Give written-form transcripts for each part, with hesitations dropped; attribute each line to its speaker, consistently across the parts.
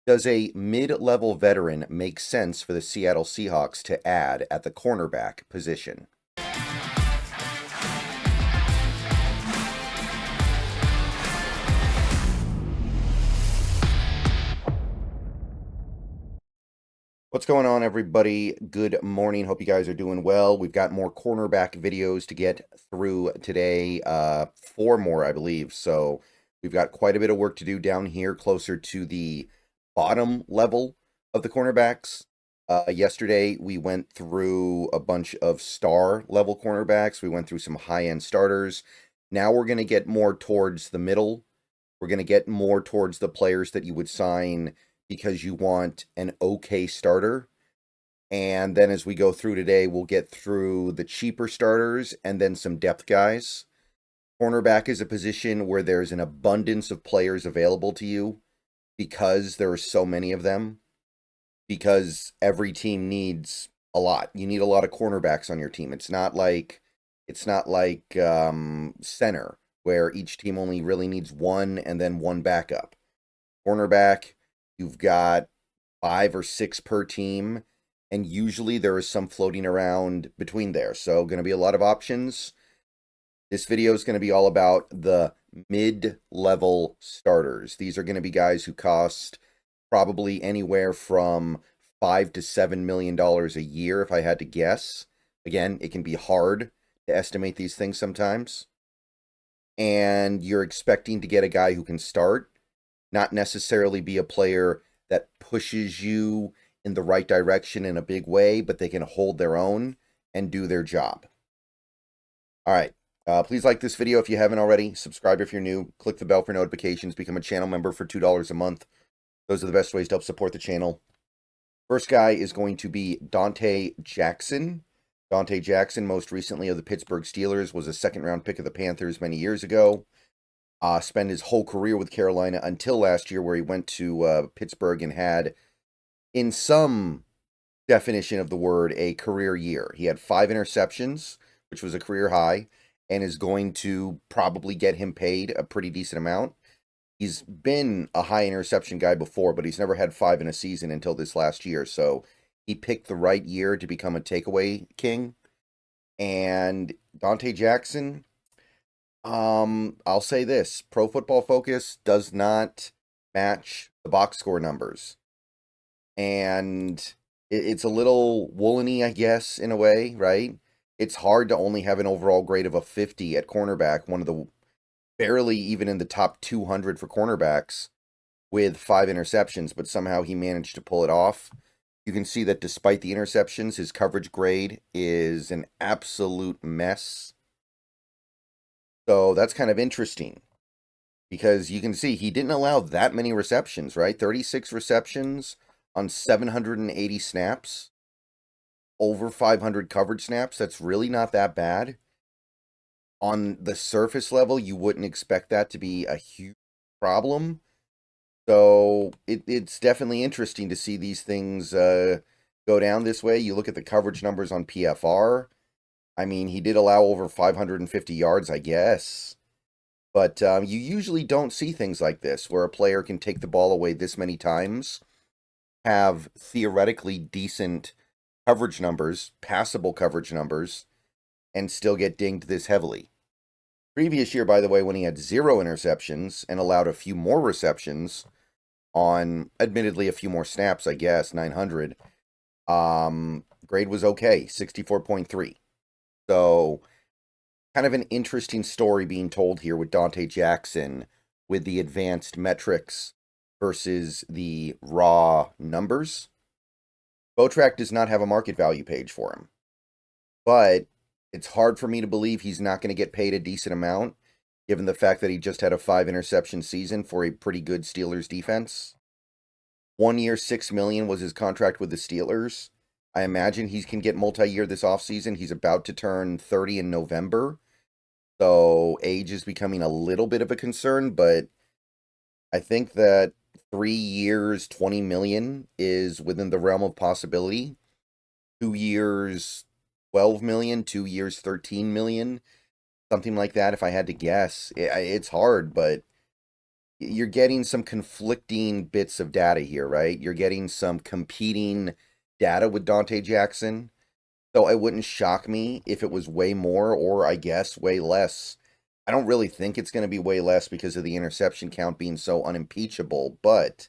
Speaker 1: Does a mid-level veteran make sense for the Seattle Seahawks to add at the cornerback position? What's going on, everybody? Good morning. Hope you guys are doing well. We've got more cornerback videos to get through today. Four more, I believe. So we've got quite a bit of work to do down here, closer to the bottom level of the cornerbacks. Yesterday, we went through a bunch of star level cornerbacks. We went through some high-end starters. Now we're going to get more towards the middle. We're going to get more towards the players that you would sign because you want an okay starter. And then as we go through today, we'll get through the cheaper starters and then some depth guys. Cornerback is a position where there's an abundance of players available to you because there are so many of them, because every team needs a lot. You need a lot of cornerbacks on your team. It's not like center, where each team only really needs one and then one backup. Cornerback, you've got 5 or 6 per team, and usually there is some floating around between there. So going to be a lot of options. This video is going to be all about the mid-level starters. These are going to be guys who cost probably anywhere from $5 to $7 million a year, if I had to guess. Again, it can be hard to estimate these things sometimes. And you're expecting to get a guy who can start, not necessarily be a player that pushes you in the right direction in a big way, but they can hold their own and do their job. All right. Please like this video if you haven't already. Subscribe if you're new. Click the bell for notifications. Become a channel member for $2 a month. Those are the best ways to help support the channel. First guy is going to be Donte Jackson. Donte Jackson, most recently of the Pittsburgh Steelers, was a second-round pick of the Panthers many years ago. Spent his whole career with Carolina until last year, where he went to Pittsburgh and had, in some definition of the word, a career year. He had 5 interceptions, which was a career high, and is going to probably get him paid a pretty decent amount. He's been a high interception guy before, but he's never had 5 in a season until this last year. So he picked the right year to become a takeaway king. And Donte Jackson, I'll say this: Pro Football Focus does not match the box score numbers. And it's a little woolly, I guess, in a way, right? It's hard to only have an overall grade of a 50 at cornerback, one of the barely even in the top 200 for cornerbacks, with 5 interceptions, but somehow he managed to pull it off. You can see that despite the interceptions, his coverage grade is an absolute mess. So that's kind of interesting, because you can see he didn't allow that many receptions, right? 36 receptions on 780 snaps, over 500 coverage snaps. That's really not that bad. On the surface level, you wouldn't expect that to be a huge problem. So it's definitely interesting to see these things go down this way. You look at the coverage numbers on PFR. I mean, he did allow over 550 yards, I guess. But you usually don't see things like this, where a player can take the ball away this many times, have theoretically decent coverage numbers, passable coverage numbers, and still get dinged this heavily. Previous year, by the way, when he had 0 interceptions and allowed a few more receptions on, admittedly, a few more snaps, I guess, 900, grade was okay, 64.3. So, kind of an interesting story being told here with Donte Jackson, with the advanced metrics versus the raw numbers. Botrack does not have a market value page for him, but it's hard for me to believe he's not going to get paid a decent amount, given the fact that he just had a 5 interception season for a pretty good Steelers defense. 1 year, $6 million was his contract with the Steelers. I imagine he can get multi-year this offseason. He's about to turn 30 in November, so age is becoming a little bit of a concern, but I think that 3 years, $20 million is within the realm of possibility. 2 years, $12 million, 2 years, $13 million, something like that, if I had to guess. It's hard, but you're getting some conflicting bits of data here, right? You're getting some competing data with Dante Jackson. So it wouldn't shock me if it was way more or I guess way less. I don't really think it's going to be way less because of the interception count being so unimpeachable, but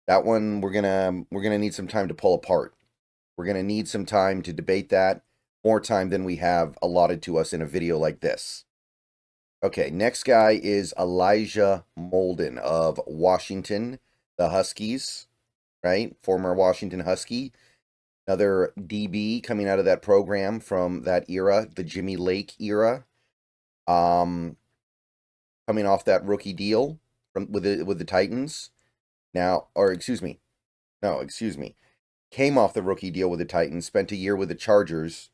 Speaker 1: that one we're going to need some time to pull apart. We're going to need some time to debate that, more time than we have allotted to us in a video like this. Okay, next guy is Elijah Molden of Washington, the Huskies, right? Former Washington Husky. Another DB coming out of that program from that era, the Jimmy Lake era. Coming off that rookie deal with the Titans. Now, or excuse me. No, excuse me. Came off the rookie deal with the Titans, spent a year with the Chargers,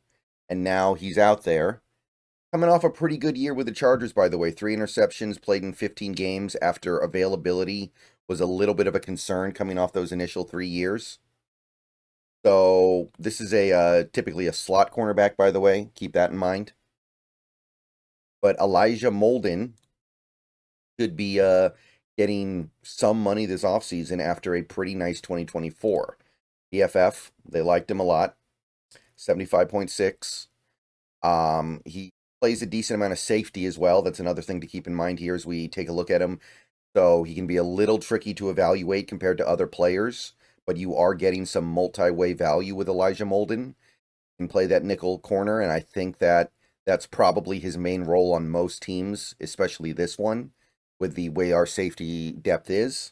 Speaker 1: and now he's out there. Coming off a pretty good year with the Chargers, by the way. 3 interceptions, played in 15 games after availability was a little bit of a concern coming off those initial 3 years. So this is typically a slot cornerback, by the way. Keep that in mind. But Elijah Molden should be getting some money this offseason after a pretty nice 2024. PFF, they liked him a lot. 75.6. He plays a decent amount of safety as well. That's another thing to keep in mind here as we take a look at him. So he can be a little tricky to evaluate compared to other players, but you are getting some multi-way value with Elijah Molden. He can play that nickel corner, and I think that that's probably his main role on most teams, especially this one, with the way our safety depth is.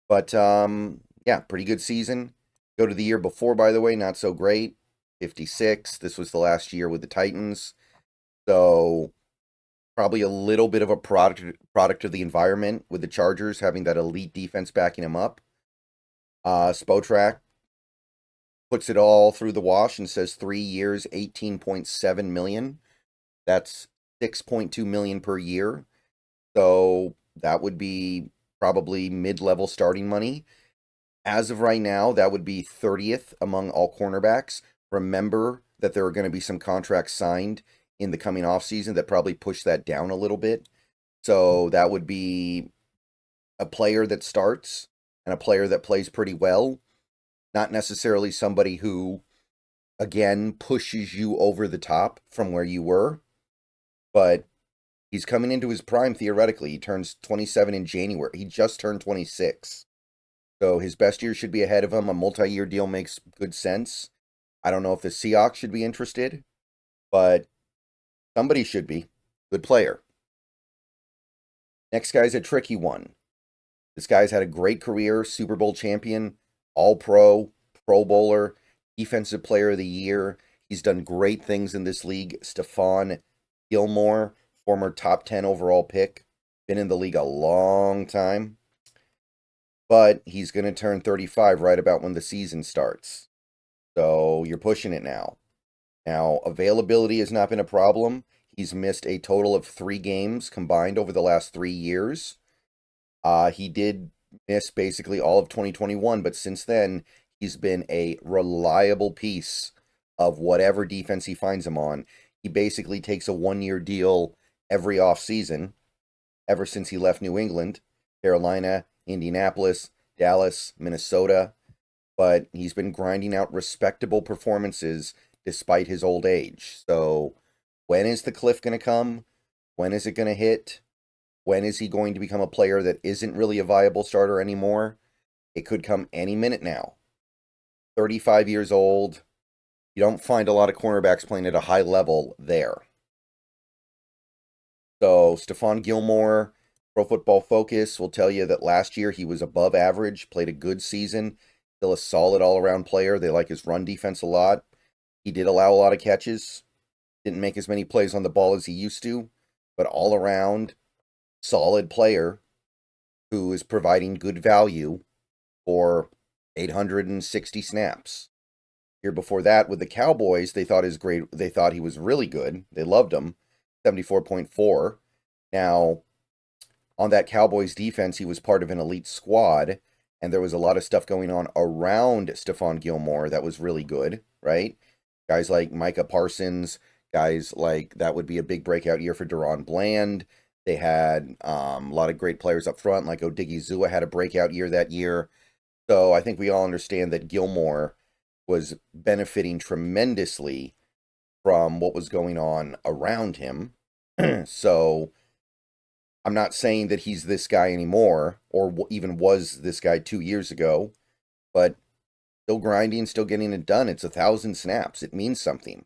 Speaker 1: But, yeah, pretty good season. Go to the year before, by the way, not so great. 56. This was the last year with the Titans. So probably a little bit of a product of the environment with the Chargers having that elite defense backing him up. Spotrac puts it all through the wash and says 3 years, 18.7 million. That's 6.2 million per year. So that would be probably mid-level starting money. As of right now, that would be 30th among all cornerbacks. Remember that there are going to be some contracts signed in the coming offseason that probably push that down a little bit. So that would be a player that starts and a player that plays pretty well. Not necessarily somebody who, again, pushes you over the top from where you were. But he's coming into his prime, theoretically. He turns 27 in January. He just turned 26. So his best year should be ahead of him. A multi-year deal makes good sense. I don't know if the Seahawks should be interested, but somebody should be. Good player. Next guy's a tricky one. This guy's had a great career, Super Bowl champion, All-Pro, Pro Bowler, Defensive Player of the Year. He's done great things in this league. Stephon Gilmore, former top 10 overall pick. Been in the league a long time. But he's going to turn 35 right about when the season starts. So you're pushing it now. Now, availability has not been a problem. He's missed a total of 3 games combined over the last 3 years. He did miss basically all of 2021, but since then, he's been a reliable piece of whatever defense he finds him on. He basically takes a 1-year deal every offseason ever since he left New England, Carolina, Indianapolis, Dallas, Minnesota. But he's been grinding out respectable performances despite his old age. So when is the cliff going to come? When is it going to hit? When is he going to become a player that isn't really a viable starter anymore? It could come any minute now. 35 years old. You don't find a lot of cornerbacks playing at a high level there. So Stephon Gilmore, Pro Football Focus will tell you that last year he was above average, played a good season, still a solid all-around player. They like his run defense a lot. He did allow a lot of catches. Didn't make as many plays on the ball as he used to, but all around solid player who is providing good value for 860 snaps. Year before that with the Cowboys, they thought he was really good. They loved him. 74.4. Now, on that Cowboys defense, he was part of an elite squad, and there was a lot of stuff going on around Stephon Gilmore that was really good, right? Guys like Micah Parsons, guys like that would be a big breakout year for Deron Bland. They had a lot of great players up front, like Odigizua had a breakout year that year. So I think we all understand that Gilmore was benefiting tremendously from what was going on around him. So I'm not saying that he's this guy anymore, or even was this guy 2 years ago, but still grinding, still getting it done. It's 1,000 snaps. It means something.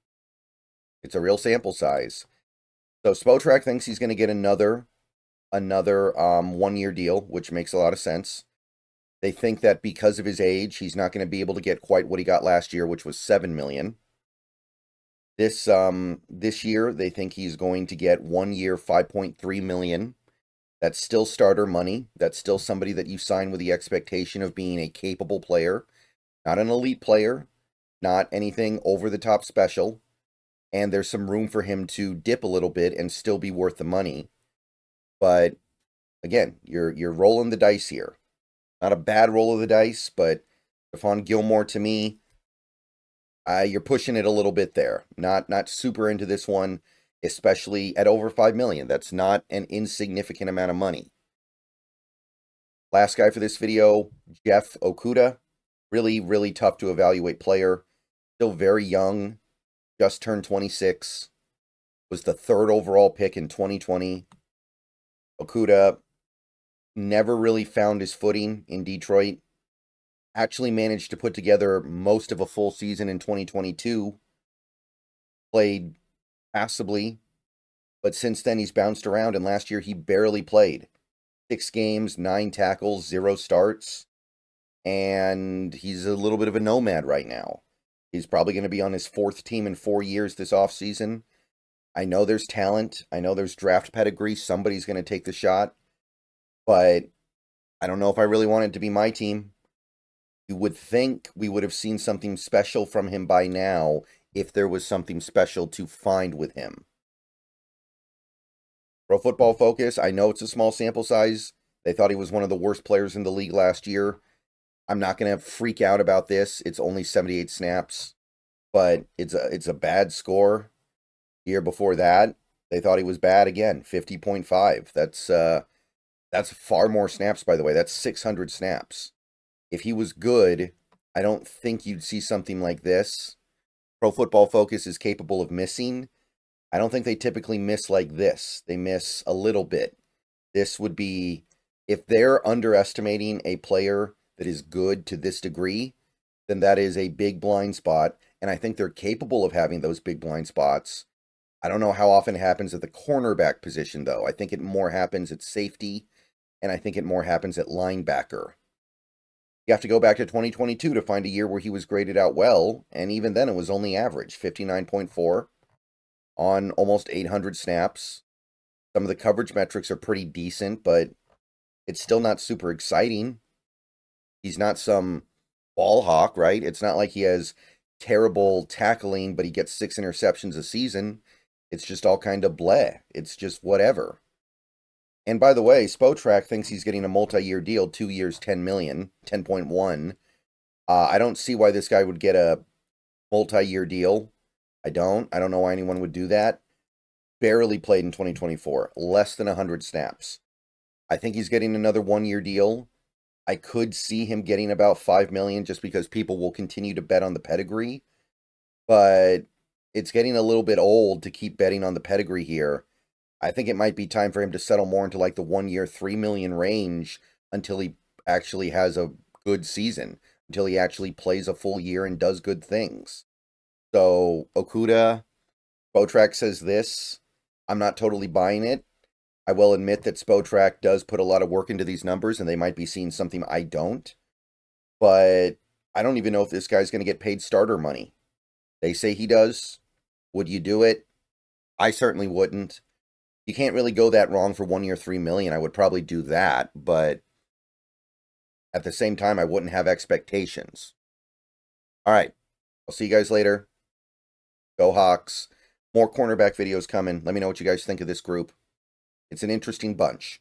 Speaker 1: It's a real sample size. So Spotrac thinks he's going to get another 1-year deal, which makes a lot of sense. They think that because of his age, he's not going to be able to get quite what he got last year, which was $7 million. This year, they think he's going to get 1 year, $5.3 million. That's still starter money. That's still somebody that you sign with the expectation of being a capable player, not an elite player, not anything over the top special. And there's some room for him to dip a little bit and still be worth the money. But again, you're rolling the dice here. Not a bad roll of the dice, but Stephon Gilmore, to me, you're pushing it a little bit there. Not super into this one, especially at over $5 million. That's not an insignificant amount of money. Last guy for this video, Jeff Okudah. Really, really tough to evaluate player. Still very young. Just turned 26. Was the 3rd overall pick in 2020. Okudah never really found his footing in Detroit. Actually managed to put together most of a full season in 2022. Played passably, but since then he's bounced around, and last year he barely played. 6 games, 9 tackles, 0 starts, and he's a little bit of a nomad right now. He's probably going to be on his 4th team in 4 years this offseason. I know there's talent. I know there's draft pedigree. Somebody's going to take the shot, but I don't know if I really want it to be my team. You would think we would have seen something special from him by now if there was something special to find with him. Pro Football Focus, I know it's a small sample size. They thought he was one of the worst players in the league last year. I'm not going to freak out about this. It's only 78 snaps, but it's a bad score. The year before that, they thought he was bad again, 50.5. That's far more snaps, by the way. That's 600 snaps. If he was good, I don't think you'd see something like this. Pro Football Focus is capable of missing. I don't think they typically miss like this. They miss a little bit. This would be, if they're underestimating a player that is good to this degree, then that is a big blind spot. And I think they're capable of having those big blind spots. I don't know how often it happens at the cornerback position, though. I think it more happens at safety, and I think it more happens at linebacker. You have to go back to 2022 to find a year where he was graded out well, and even then it was only average, 59.4 on almost 800 snaps. Some of the coverage metrics are pretty decent, but it's still not super exciting. He's not some ball hawk, right? It's not like he has terrible tackling, but he gets 6 interceptions a season. It's just all kind of bleh. It's just whatever. And by the way, Spotrac thinks he's getting a multi-year deal, 2 years, 10 million, 10.1. I don't see why this guy would get a multi-year deal. I don't know why anyone would do that. Barely played in 2024, less than 100 snaps. I think he's getting another 1-year deal. I could see him getting about 5 million just because people will continue to bet on the pedigree. But it's getting a little bit old to keep betting on the pedigree here. I think it might be time for him to settle more into like the 1-year, 3 million range until he actually has a good season, until he actually plays a full year and does good things. So Okudah, Spotrac says this. I'm not totally buying it. I will admit that Spotrac does put a lot of work into these numbers, and they might be seeing something I don't. But I don't even know if this guy's going to get paid starter money. They say he does. Would you do it? I certainly wouldn't. You can't really go that wrong for 1 year, 3 million. I would probably do that, but at the same time, I wouldn't have expectations. All right. I'll see you guys later. Go Hawks. More cornerback videos coming. Let me know what you guys think of this group. It's an interesting bunch.